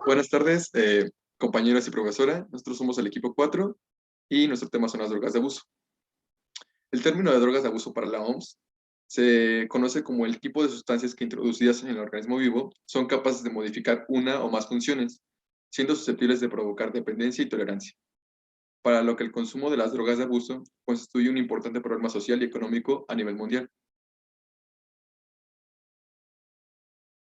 Buenas tardes, compañeros y profesora. Nosotros somos el equipo 4 y nuestro tema son las drogas de abuso. El término de drogas de abuso para la OMS se conoce como el tipo de sustancias que introducidas en el organismo vivo son capaces de modificar una o más funciones, siendo susceptibles de provocar dependencia y tolerancia, para lo que el consumo de las drogas de abuso constituye un importante problema social y económico a nivel mundial.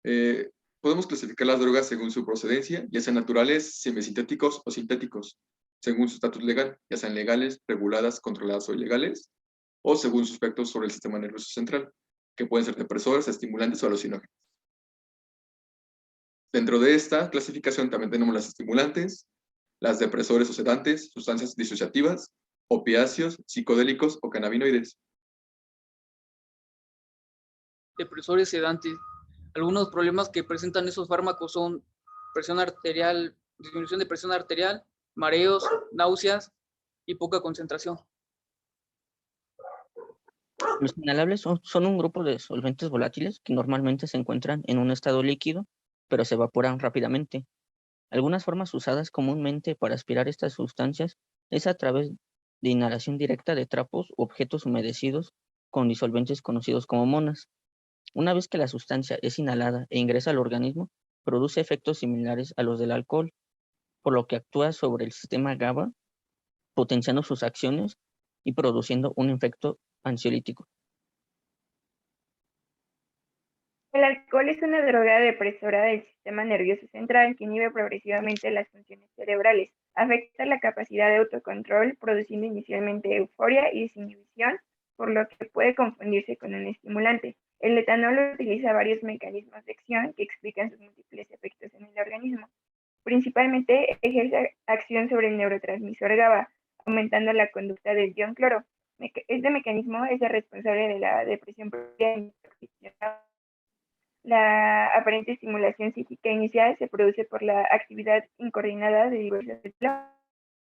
Eh, Podemos clasificar las drogas según su procedencia, ya sean naturales, semisintéticos o sintéticos, según su estatus legal, ya sean legales, reguladas, controladas o ilegales, o según sus efectos sobre el sistema nervioso central, que pueden ser depresores, estimulantes o alucinógenos. Dentro de esta clasificación también tenemos las estimulantes, las depresores o sedantes, sustancias disociativas, opiáceos, psicodélicos o cannabinoides. Depresores sedantes. Algunos problemas que presentan esos fármacos son presión arterial, disminución de presión arterial, mareos, náuseas y poca concentración. Los inhalables son un grupo de solventes volátiles que normalmente se encuentran en un estado líquido, pero se evaporan rápidamente. Algunas formas usadas comúnmente para aspirar estas sustancias es a través de inhalación directa de trapos u objetos humedecidos con disolventes conocidos como monas. Una vez que la sustancia es inhalada e ingresa al organismo, produce efectos similares a los del alcohol, por lo que actúa sobre el sistema GABA, potenciando sus acciones y produciendo un efecto ansiolítico. El alcohol es una droga depresora del sistema nervioso central que inhibe progresivamente las funciones cerebrales. Afecta la capacidad de autocontrol, produciendo inicialmente euforia y desinhibición, por lo que puede confundirse con un estimulante. El etanol utiliza varios mecanismos de acción que explican sus múltiples efectos en el organismo. Principalmente ejerce acción sobre el neurotransmisor GABA, aumentando la conducta del ion cloro. Este mecanismo es el responsable de la depresión profesional. La aparente estimulación psíquica inicial se produce por la actividad incoordinada de diversas células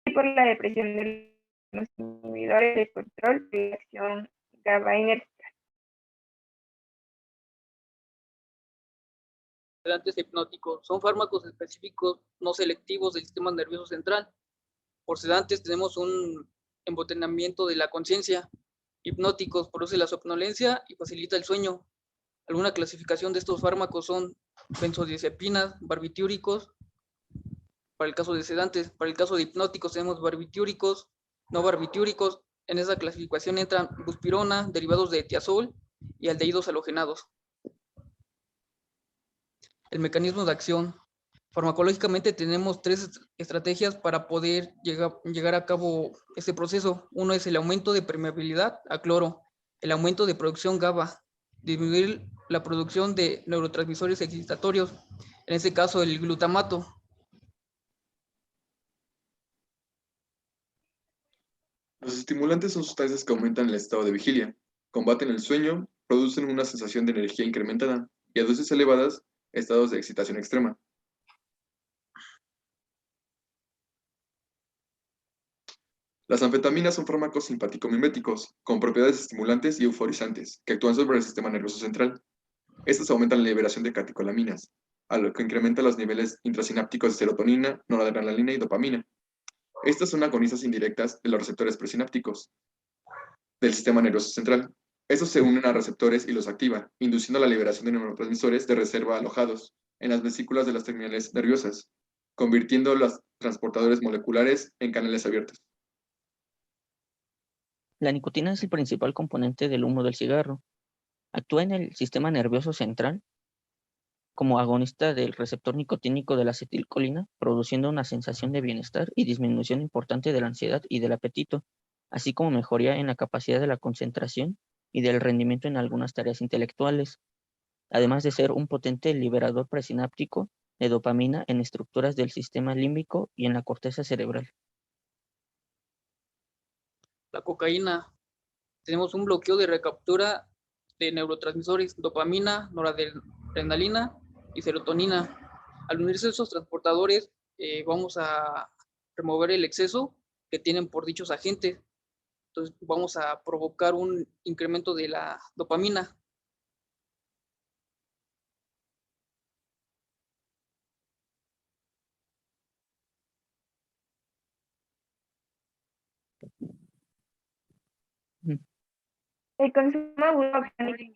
y por la depresión de los inhibidores de control de la acción GABAérgica. Sedantes hipnóticos son fármacos específicos no selectivos del sistema nervioso central. Por sedantes tenemos un embotellamiento de la conciencia. Hipnóticos produce la somnolencia y facilita el sueño. Alguna clasificación de estos fármacos son benzodiazepinas, barbitúricos, para el caso de sedantes. Para el caso de hipnóticos tenemos barbitúricos, no barbitúricos. En esa clasificación entran buspirona, derivados de tiazol y aldehídos halogenados. El mecanismo de acción. Farmacológicamente tenemos tres estrategias para poder llegar a cabo este proceso. Uno es el aumento de permeabilidad a cloro, el aumento de producción GABA, disminuir la producción de neurotransmisores excitatorios, en este caso el glutamato. Los estimulantes son sustancias que aumentan el estado de vigilia, combaten el sueño, producen una sensación de energía incrementada y a dosis elevadas, estados de excitación extrema. Las anfetaminas son fármacos simpático-miméticos, con propiedades estimulantes y euforizantes, que actúan sobre el sistema nervioso central. Estas aumentan la liberación de catecolaminas, a lo que incrementa los niveles intrasinápticos de serotonina, noradrenalina y dopamina. Estas son agonistas indirectas de los receptores presinápticos del sistema nervioso central. Estos se unen a receptores y los activan, induciendo la liberación de neurotransmisores de reserva alojados en las vesículas de las terminales nerviosas, convirtiendo los transportadores moleculares en canales abiertos. La nicotina es el principal componente del humo del cigarro. Actúa en el sistema nervioso central como agonista del receptor nicotínico de la acetilcolina, produciendo una sensación de bienestar y disminución importante de la ansiedad y del apetito, así como mejoría en la capacidad de la concentración y del rendimiento en algunas tareas intelectuales, además de ser un potente liberador presináptico de dopamina en estructuras del sistema límbico y en la corteza cerebral. La cocaína. Tenemos un bloqueo de recaptura de neurotransmisores, dopamina, noradrenalina y serotonina. Al unirse a esos transportadores, vamos a remover el exceso que tienen por dichos agentes. Entonces vamos a provocar un incremento de la dopamina. El consumo agudo o crónico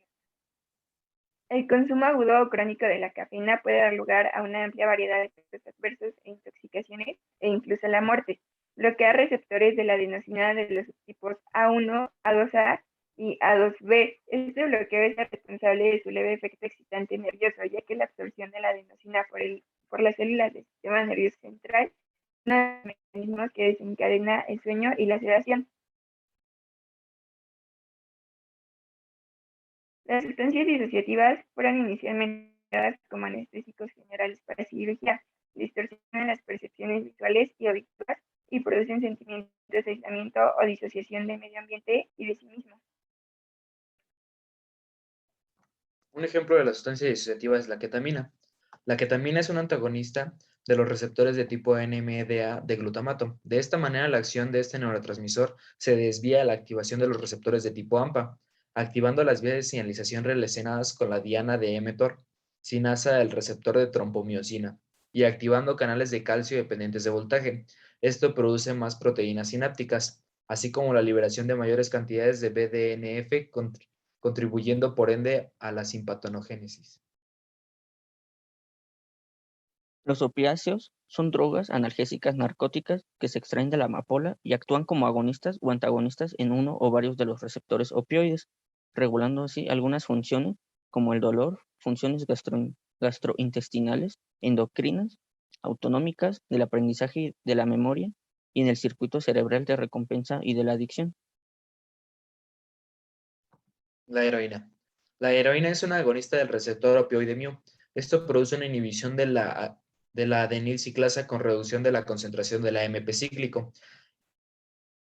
El consumo agudo o crónico de la cafeína puede dar lugar a una amplia variedad de efectos adversos e intoxicaciones e incluso la muerte. Bloquea receptores de la adenosina de los subtipos A1, A2A y A2B. Este bloqueo es el responsable de su leve efecto excitante nervioso, ya que la absorción de la adenosina por las células del sistema nervioso central es uno de los mecanismos que desencadena el sueño y la sedación. Las sustancias disociativas fueron inicialmente usadas como anestésicos generales para cirugía, distorsionan las percepciones visuales y auditivas y producen sentimientos de aislamiento o disociación del medio ambiente y de sí mismo. Un ejemplo de la sustancia disociativa es la ketamina. La ketamina es un antagonista de los receptores de tipo NMDA de glutamato. De esta manera, la acción de este neurotransmisor se desvía a la activación de los receptores de tipo AMPA, activando las vías de señalización relacionadas con la diana de mTOR, sinasa del receptor de trompomiosina, y activando canales de calcio dependientes de voltaje. Esto produce más proteínas sinápticas, así como la liberación de mayores cantidades de BDNF, contribuyendo por ende a la simpatonogénesis. Los opiáceos son drogas analgésicas narcóticas que se extraen de la amapola y actúan como agonistas o antagonistas en uno o varios de los receptores opioides, regulando así algunas funciones como el dolor, funciones gastrointestinales, endocrinas, autonómicas, del aprendizaje y de la memoria, y en el circuito cerebral de recompensa y de la adicción. La heroína. La heroína es una agonista del receptor opioide mu. Esto produce una inhibición de la adenilciclasa con reducción de la concentración del AMP cíclico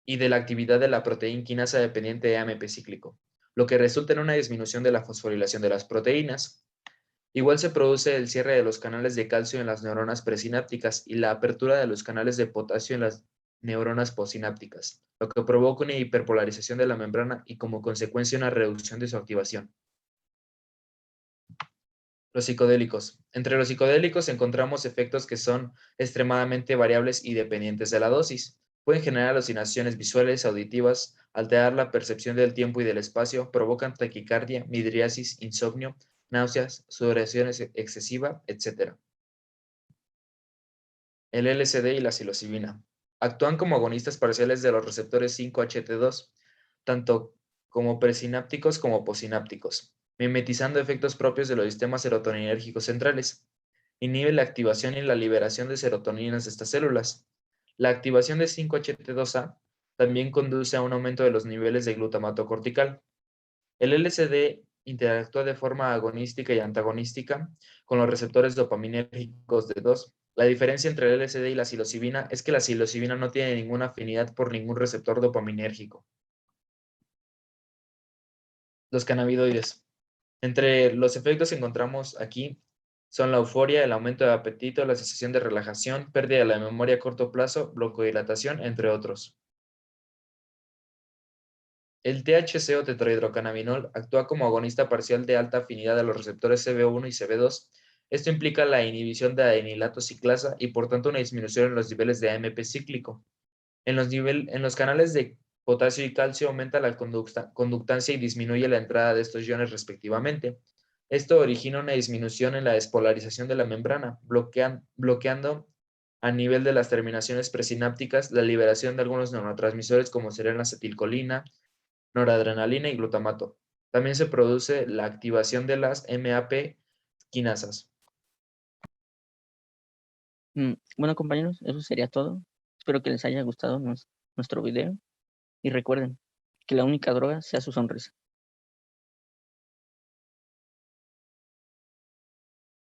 y de la actividad de la proteína quinasa dependiente de AMP cíclico, lo que resulta en una disminución de la fosforilación de las proteínas. Igual se produce el cierre de los canales de calcio en las neuronas presinápticas y la apertura de los canales de potasio en las neuronas postsinápticas, lo que provoca una hiperpolarización de la membrana y como consecuencia una reducción de su activación. Los psicodélicos. Entre los psicodélicos encontramos efectos que son extremadamente variables y dependientes de la dosis. Pueden generar alucinaciones visuales, auditivas, alterar la percepción del tiempo y del espacio, provocan taquicardia, midriasis, insomnio, náuseas, sudoración excesiva, etc. El LSD y la psilocibina. Actúan como agonistas parciales de los receptores 5-HT2, tanto como presinápticos como postsinápticos, mimetizando efectos propios de los sistemas serotoninérgicos centrales. Inhibe la activación y la liberación de serotoninas de estas células. La activación de 5-HT2A también conduce a un aumento de los niveles de glutamato cortical. El LSD interactúa de forma agonística y antagonística con los receptores dopaminérgicos de 2. La diferencia entre el LSD y la psilocibina es que la psilocibina no tiene ninguna afinidad por ningún receptor dopaminérgico. Los cannabinoides. Entre los efectos que encontramos aquí son la euforia, el aumento de apetito, la sensación de relajación, pérdida de la memoria a corto plazo, broncolilatación, entre otros. El THC o tetrahidrocannabinol actúa como agonista parcial de alta afinidad a los receptores CB1 y CB2. Esto implica la inhibición de adenilato ciclasa y por tanto una disminución en los niveles de AMP cíclico. En los canales de potasio y calcio aumenta la conductancia y disminuye la entrada de estos iones respectivamente. Esto origina una disminución en la despolarización de la membrana, bloqueando a nivel de las terminaciones presinápticas la liberación de algunos neurotransmisores como serían la acetilcolina, noradrenalina y glutamato. También se produce la activación de las MAP quinasas. Bueno, compañeros, eso sería todo. Espero que les haya gustado nuestro video y recuerden que la única droga sea su sonrisa.